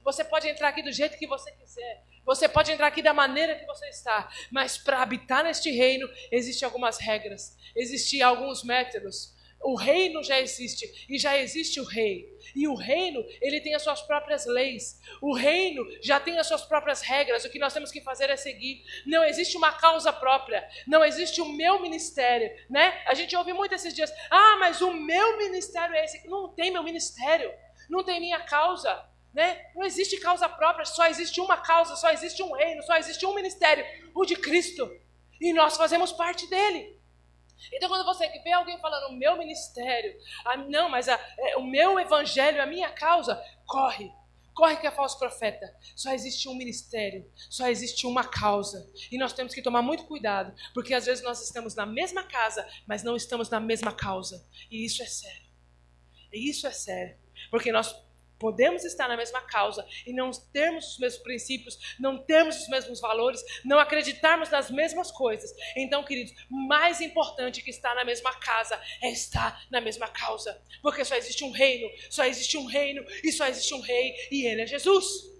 [SPEAKER 1] Você pode entrar aqui do jeito que você quiser, você pode entrar aqui da maneira que você está, mas para habitar neste reino, existem algumas regras, existem alguns métodos. O reino já existe e já existe o rei. E o reino, ele tem as suas próprias leis. O reino já tem as suas próprias regras. O que nós temos que fazer é seguir. Não existe uma causa própria. Não existe o meu ministério, né? A gente ouve muito esses dias. Mas o meu ministério é esse. Não tem meu ministério. Não tem minha causa, né? Não existe causa própria. Só existe uma causa. Só existe um reino. Só existe um ministério. O de Cristo. E nós fazemos parte dele. Então quando você vê alguém falando o meu ministério, o meu evangelho, a minha causa, corre que é falso profeta. Só existe um ministério, só existe uma causa. E nós temos que tomar muito cuidado, porque às vezes nós estamos na mesma casa, mas não estamos na mesma causa. E isso é sério. Porque nós podemos estar na mesma causa e não termos os mesmos princípios, não termos os mesmos valores, não acreditarmos nas mesmas coisas. Então, queridos, mais importante que estar na mesma casa é estar na mesma causa. Porque só existe um reino e só existe um rei e ele é Jesus.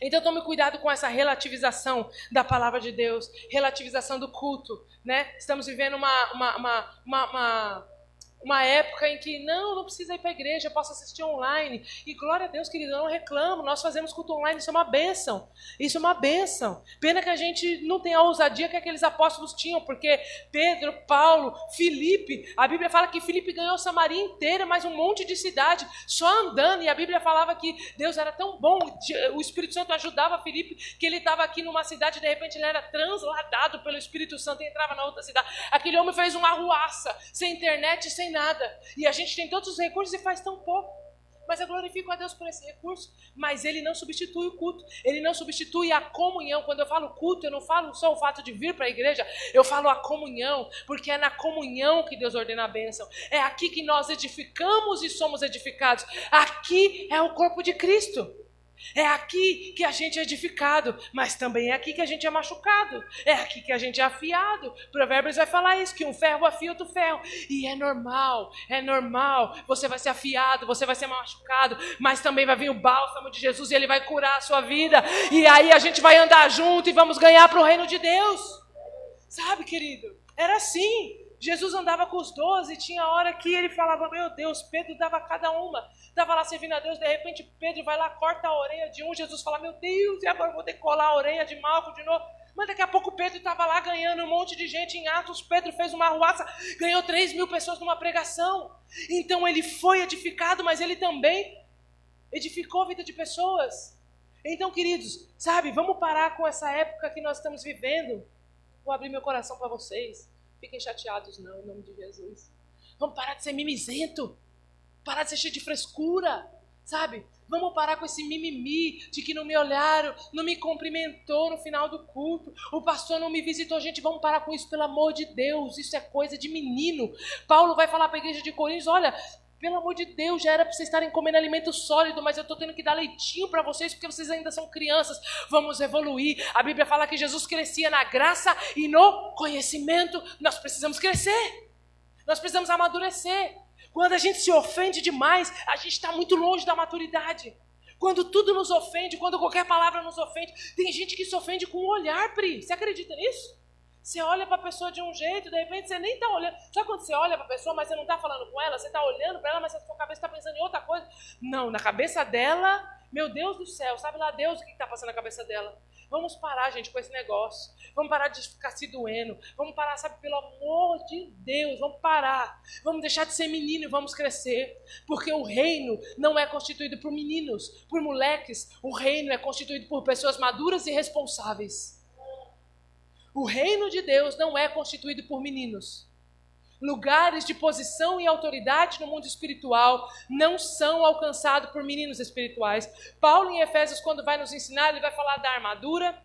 [SPEAKER 1] Então tome cuidado com essa relativização da palavra de Deus, relativização do culto, né? Estamos vivendo Uma época em que não precisa ir para a igreja, eu posso assistir online. E glória a Deus, querido, eu não reclamo. Nós fazemos culto online, isso é uma bênção. Isso é uma bênção. Pena que a gente não tem a ousadia que aqueles apóstolos tinham, porque Pedro, Paulo, Filipe, a Bíblia fala que Filipe ganhou Samaria inteira, mais um monte de cidade, só andando. E a Bíblia falava que Deus era tão bom, o Espírito Santo ajudava Filipe, que ele estava aqui numa cidade e de repente ele era transladado pelo Espírito Santo e entrava na outra cidade. Aquele homem fez uma arruaça, sem internet, sem nada. E a gente tem todos os recursos e faz tão pouco. Mas eu glorifico a Deus por esse recurso. Mas ele não substitui o culto. Ele não substitui a comunhão. Quando eu falo culto, eu não falo só o fato de vir para a igreja. Eu falo a comunhão. Porque é na comunhão que Deus ordena a bênção. É aqui que nós edificamos e somos edificados. Aqui é o corpo de Cristo. É aqui que a gente é edificado, mas também é aqui que a gente é machucado. É aqui que a gente é afiado. Provérbios vai falar isso, que um ferro afia outro ferro. E é normal. Você vai ser afiado, você vai ser machucado, mas também vai vir o bálsamo de Jesus e ele vai curar a sua vida. E aí a gente vai andar junto e vamos ganhar para o reino de Deus. Sabe, querido? Era assim. Jesus andava com os 12, tinha hora que ele falava, meu Deus, Pedro dava cada uma. Estava lá servindo a Deus, de repente Pedro vai lá, corta a orelha de um, Jesus fala, meu Deus, e agora eu vou ter que colar a orelha de Malco de novo. Mas daqui a pouco Pedro estava lá ganhando um monte de gente em Atos. Pedro fez uma arruaça, ganhou 3.000 pessoas numa pregação. Então ele foi edificado, mas ele também edificou a vida de pessoas. Então, queridos, sabe, vamos parar com essa época que nós estamos vivendo. Vou abrir meu coração para vocês. Fiquem chateados não, em nome de Jesus. Vamos parar de ser mimizento. Parar de ser cheio de frescura, sabe? Vamos parar com esse mimimi de que não me olharam, não me cumprimentou no final do culto, o pastor não me visitou. Gente, vamos parar com isso, pelo amor de Deus. Isso é coisa de menino. Paulo vai falar para a igreja de Coríntios, olha, pelo amor de Deus, já era para vocês estarem comendo alimento sólido, mas eu estou tendo que dar leitinho para vocês, porque vocês ainda são crianças. Vamos evoluir. A Bíblia fala que Jesus crescia na graça e no conhecimento. Nós precisamos crescer. Nós precisamos amadurecer. Quando a gente se ofende demais, a gente está muito longe da maturidade. Quando tudo nos ofende, quando qualquer palavra nos ofende, tem gente que se ofende com o olhar, Pri. Você acredita nisso? Você olha para a pessoa de um jeito, de repente você nem está olhando. Sabe quando você olha para a pessoa, mas você não está falando com ela? Você está olhando para ela, mas a sua cabeça está pensando em outra coisa? Não, na cabeça dela, meu Deus do céu, sabe lá Deus o que está passando na cabeça dela? Vamos parar, gente, com esse negócio. Vamos parar de ficar se doendo. Vamos parar, sabe, pelo amor de Deus, vamos parar. Vamos deixar de ser menino e vamos crescer. Porque o reino não é constituído por meninos, por moleques. O reino é constituído por pessoas maduras e responsáveis. O reino de Deus não é constituído por meninos. Lugares de posição e autoridade no mundo espiritual não são alcançados por meninos espirituais. Paulo, em Efésios, quando vai nos ensinar, ele vai falar da armadura,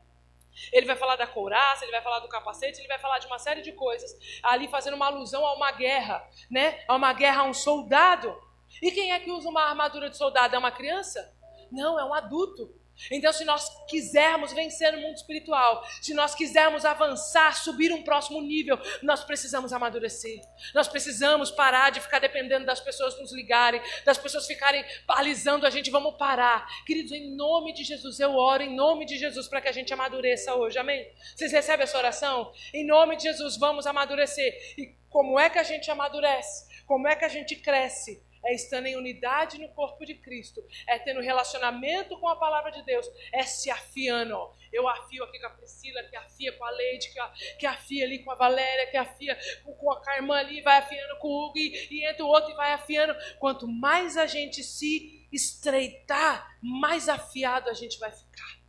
[SPEAKER 1] ele vai falar da couraça, ele vai falar do capacete, ele vai falar de uma série de coisas, ali fazendo uma alusão a uma guerra, né? A uma guerra, a um soldado. E quem é que usa uma armadura de soldado? É uma criança? Não, é um adulto. Então, se nós quisermos vencer no mundo espiritual, se nós quisermos avançar, subir um próximo nível, nós precisamos amadurecer. Nós precisamos parar de ficar dependendo das pessoas nos ligarem, das pessoas ficarem alisando a gente. Vamos parar. Queridos, em nome de Jesus, eu oro em nome de Jesus para que a gente amadureça hoje, amém? Vocês recebem essa oração? Em nome de Jesus, vamos amadurecer. E como é que a gente amadurece? Como é que a gente cresce? É estando em unidade no corpo de Cristo, é tendo relacionamento com a palavra de Deus, é se afiando. Ó. Eu afio aqui com a Priscila, que afia com a Leide, que afia ali com a Valéria, que afia com a Carmã ali, vai afiando com o Hugo e entra o outro e vai afiando. Quanto mais a gente se estreitar, mais afiado a gente vai ficar.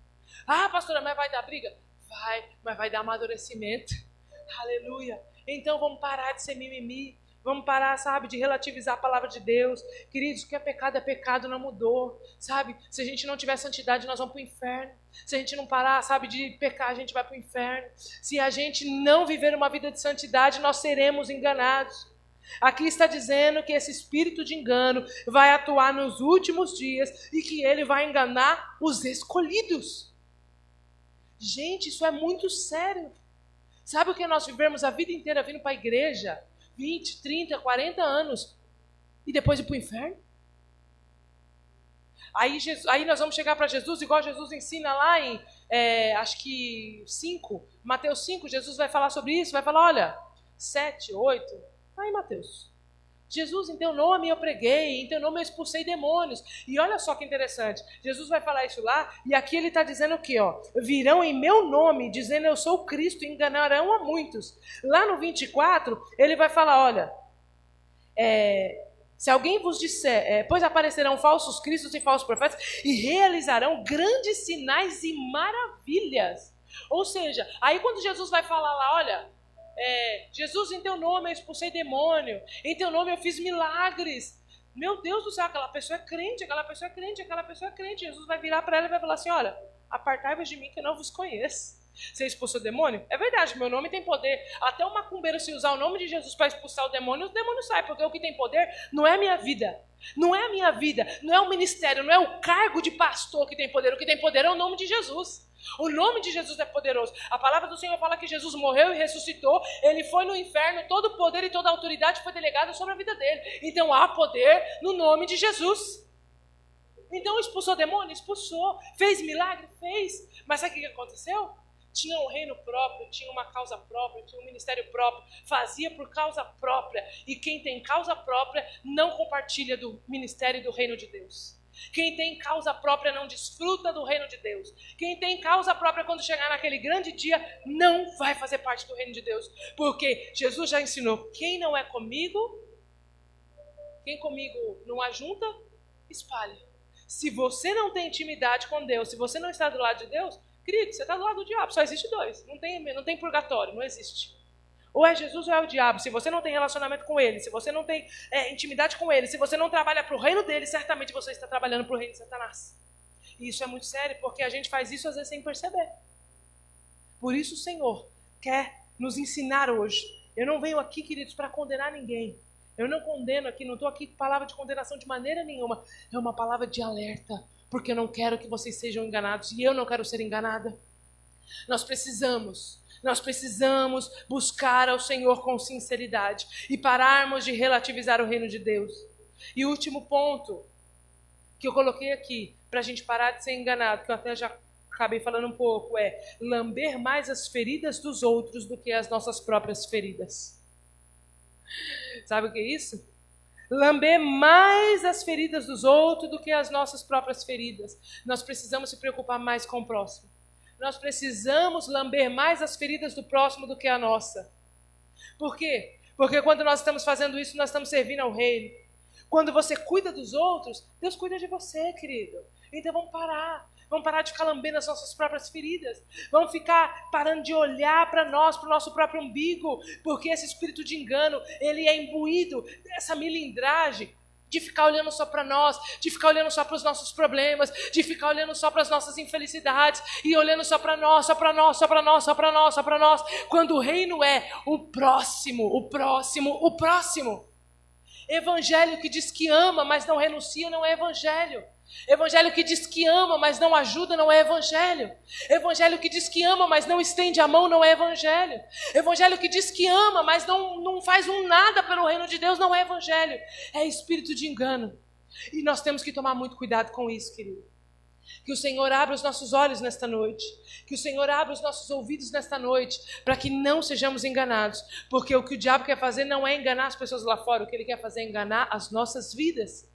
[SPEAKER 1] Ah, pastora, mas vai dar briga? Vai, mas vai dar amadurecimento. Aleluia. Então vamos parar de ser mimimi. Vamos parar, sabe, de relativizar a palavra de Deus. Queridos, o que é pecado, não mudou, sabe? Se a gente não tiver santidade, nós vamos para o inferno. Se a gente não parar, sabe, de pecar, a gente vai para o inferno. Se a gente não viver uma vida de santidade, nós seremos enganados. Aqui está dizendo que esse espírito de engano vai atuar nos últimos dias e que ele vai enganar os escolhidos. Gente, isso é muito sério. Sabe o que nós vivemos a vida inteira vindo para a igreja? 20, 30, 40 anos, e depois ir para o inferno? Aí nós vamos chegar para Jesus, igual Jesus ensina lá em, acho que 5, Mateus 5, Jesus vai falar sobre isso, vai falar, olha, 7, 8, aí Mateus, Jesus, em teu nome eu preguei, em teu nome eu expulsei demônios. E olha só que interessante, Jesus vai falar isso lá, e aqui ele está dizendo o quê? Virão em meu nome, dizendo eu sou o Cristo, e enganarão a muitos. Lá no 24, ele vai falar, olha, se alguém vos disser, pois aparecerão falsos cristos e falsos profetas, e realizarão grandes sinais e maravilhas. Ou seja, aí quando Jesus vai falar lá, olha, Jesus, em teu nome eu expulsei demônio, em teu nome eu fiz milagres. Meu Deus do céu, aquela pessoa é crente, aquela pessoa é crente, aquela pessoa é crente. Jesus vai virar para ela e vai falar assim, olha, apartai-vos de mim que eu não vos conheço. Você expulsou o demônio? É verdade, meu nome tem poder. Até o macumbeiro, se usar o nome de Jesus para expulsar o demônio sai, porque o que tem poder não é a minha vida. Não é a minha vida, não é o ministério, não é o cargo de pastor que tem poder. O que tem poder é o nome de Jesus. O nome de Jesus é poderoso. A palavra do Senhor fala que Jesus morreu e ressuscitou. Ele foi no inferno, todo o poder e toda a autoridade foi delegada sobre a vida dele. Então há poder no nome de Jesus. Então expulsou demônio? Expulsou. Fez milagre? Fez. Mas sabe o que aconteceu? Tinha um reino próprio, tinha uma causa própria, tinha um ministério próprio, fazia por causa própria. E quem tem causa própria não compartilha do ministério e do reino de Deus. Quem tem causa própria não desfruta do reino de Deus. Quem tem causa própria, quando chegar naquele grande dia, não vai fazer parte do reino de Deus. Porque Jesus já ensinou, quem não é comigo, quem comigo não ajunta, espalha. Se você não tem intimidade com Deus, se você não está do lado de Deus, querido, você está do lado do diabo. Só existe dois, não tem purgatório, não existe. Ou é Jesus ou é o diabo. Se você não tem relacionamento com ele, se você não tem intimidade com ele, se você não trabalha para o reino dele, certamente você está trabalhando para o reino de Satanás. E isso é muito sério, porque a gente faz isso às vezes sem perceber. Por isso o Senhor quer nos ensinar hoje. Eu não venho aqui, queridos, para condenar ninguém. Eu não condeno aqui, não estou aqui com palavra de condenação de maneira nenhuma. É uma palavra de alerta, porque eu não quero que vocês sejam enganados e eu não quero ser enganada. Nós precisamos buscar ao Senhor com sinceridade e pararmos de relativizar o reino de Deus. E o último ponto que eu coloquei aqui, para a gente parar de ser enganado, que eu até já acabei falando um pouco, é lamber mais as feridas dos outros do que as nossas próprias feridas. Sabe o que é isso? Lamber mais as feridas dos outros do que as nossas próprias feridas. Nós precisamos se preocupar mais com o próximo. Nós precisamos lamber mais as feridas do próximo do que a nossa. Por quê? Porque quando nós estamos fazendo isso, nós estamos servindo ao reino. Quando você cuida dos outros, Deus cuida de você, querido. Então vamos parar. Vamos parar de ficar lambendo as nossas próprias feridas. Vamos ficar parando de olhar para nós, para o nosso próprio umbigo. Porque esse espírito de engano, ele é imbuído dessa milindragem. De ficar olhando só para nós, de ficar olhando só para os nossos problemas, de ficar olhando só para as nossas infelicidades e olhando só para nós, só para nós, só para nós, só para nós, só para nós, quando o reino é o próximo, o próximo, o próximo. Evangelho que diz que ama, mas não renuncia, não é evangelho. Evangelho que diz que ama, mas não ajuda, não é evangelho. Evangelho que diz que ama, mas não estende a mão, não é evangelho. Evangelho que diz que ama, mas não faz nada pelo reino de Deus, não é evangelho. É espírito de engano. E nós temos que tomar muito cuidado com isso, querido. Que o Senhor abra os nossos olhos nesta noite. Que o Senhor abra os nossos ouvidos nesta noite, para que não sejamos enganados. Porque o que o diabo quer fazer não é enganar as pessoas lá fora, o que ele quer fazer é enganar as nossas vidas.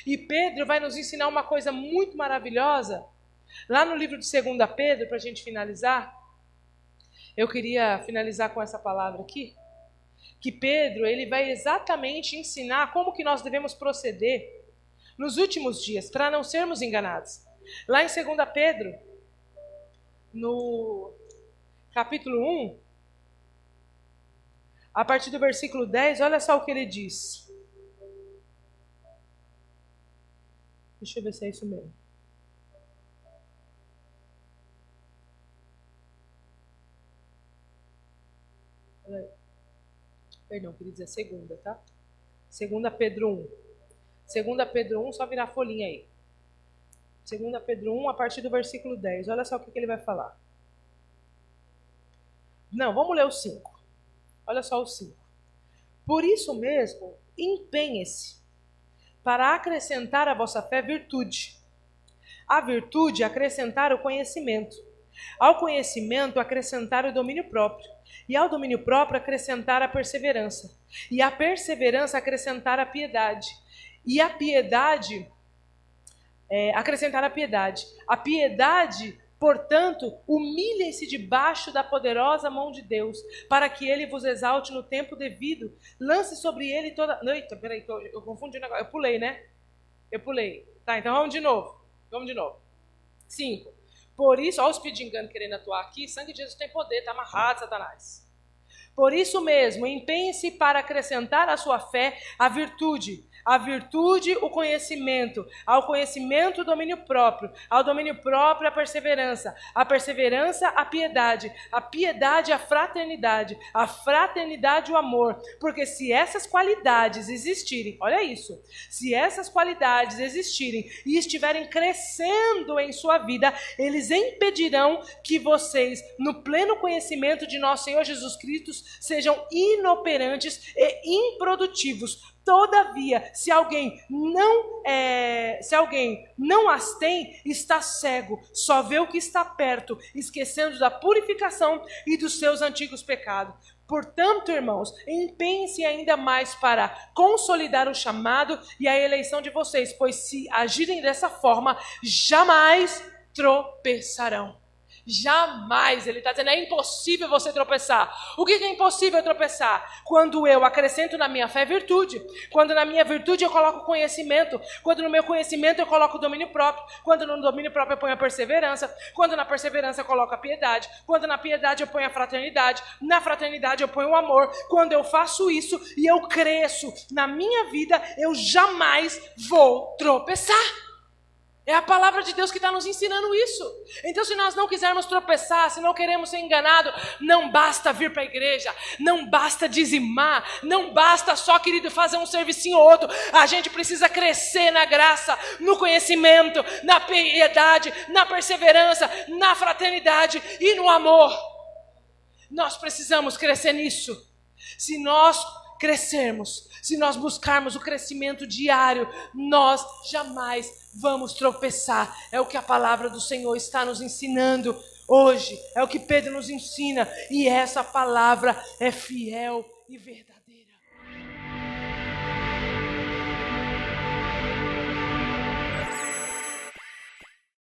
[SPEAKER 1] E Pedro vai nos ensinar uma coisa muito maravilhosa. Lá no livro de 2 Pedro, para a gente finalizar, eu queria finalizar com essa palavra aqui, que Pedro, ele vai exatamente ensinar como que nós devemos proceder nos últimos dias, para não sermos enganados. Lá em 2 Pedro, no capítulo 1, a partir do versículo 10, olha só o que ele diz. Deixa eu ver se é isso mesmo. Perdão, queria dizer segunda, tá? 2 Pedro 1. 2 Pedro 1, só virar a folhinha aí. 2 Pedro 1, a partir do versículo 10. Olha só o que ele vai falar. Não, vamos ler o 5. Olha só o 5. Por isso mesmo, empenhe-se para acrescentar à vossa fé virtude. A virtude, acrescentar o conhecimento. Ao conhecimento, acrescentar o domínio próprio. E ao domínio próprio acrescentar a perseverança. E a perseverança acrescentar a piedade. E a piedade acrescentar a piedade. A piedade, portanto, humilhem-se debaixo da poderosa mão de Deus, para que Ele vos exalte no tempo devido. Lance sobre Ele toda... Eita, peraí, eu confundi o negócio. Eu pulei, né? Eu pulei. Tá, então vamos de novo. 5. Por isso, olha os espírito de engano querendo atuar aqui. Sangue de Jesus tem poder, está amarrado, Satanás. Por isso mesmo, empenhe-se para acrescentar à sua fé a virtude, o conhecimento, ao conhecimento o domínio próprio, ao domínio próprio a perseverança, a piedade a fraternidade o amor, porque se essas qualidades existirem, olha isso, se essas qualidades existirem e estiverem crescendo em sua vida, eles impedirão que vocês, no pleno conhecimento de nosso Senhor Jesus Cristo, sejam inoperantes e improdutivos. Todavia, se alguém não as tem, está cego, só vê o que está perto, esquecendo da purificação e dos seus antigos pecados. Portanto, irmãos, empenhem-se ainda mais para consolidar o chamado e a eleição de vocês, pois se agirem dessa forma, jamais tropeçarão. Jamais, ele está dizendo, é impossível você tropeçar. O que é impossível tropeçar? Quando eu acrescento na minha fé virtude, quando na minha virtude eu coloco conhecimento, quando no meu conhecimento eu coloco o domínio próprio, quando no domínio próprio eu ponho a perseverança, quando na perseverança eu coloco a piedade, quando na piedade eu ponho a fraternidade, na fraternidade eu ponho o amor. Quando eu faço isso e eu cresço na minha vida, eu jamais vou tropeçar. É a palavra de Deus que está nos ensinando isso. Então, se nós não quisermos tropeçar, se não queremos ser enganados, não basta vir para a igreja, não basta dizimar, não basta só, querido, fazer um servicinho ou outro. A gente precisa crescer na graça, no conhecimento, na piedade, na perseverança, na fraternidade e no amor. Nós precisamos crescer nisso. Se nós crescermos, se nós buscarmos o crescimento diário, nós jamais vamos tropeçar. É o que a palavra do Senhor está nos ensinando hoje. É o que Pedro nos ensina. E essa palavra é fiel e verdadeira.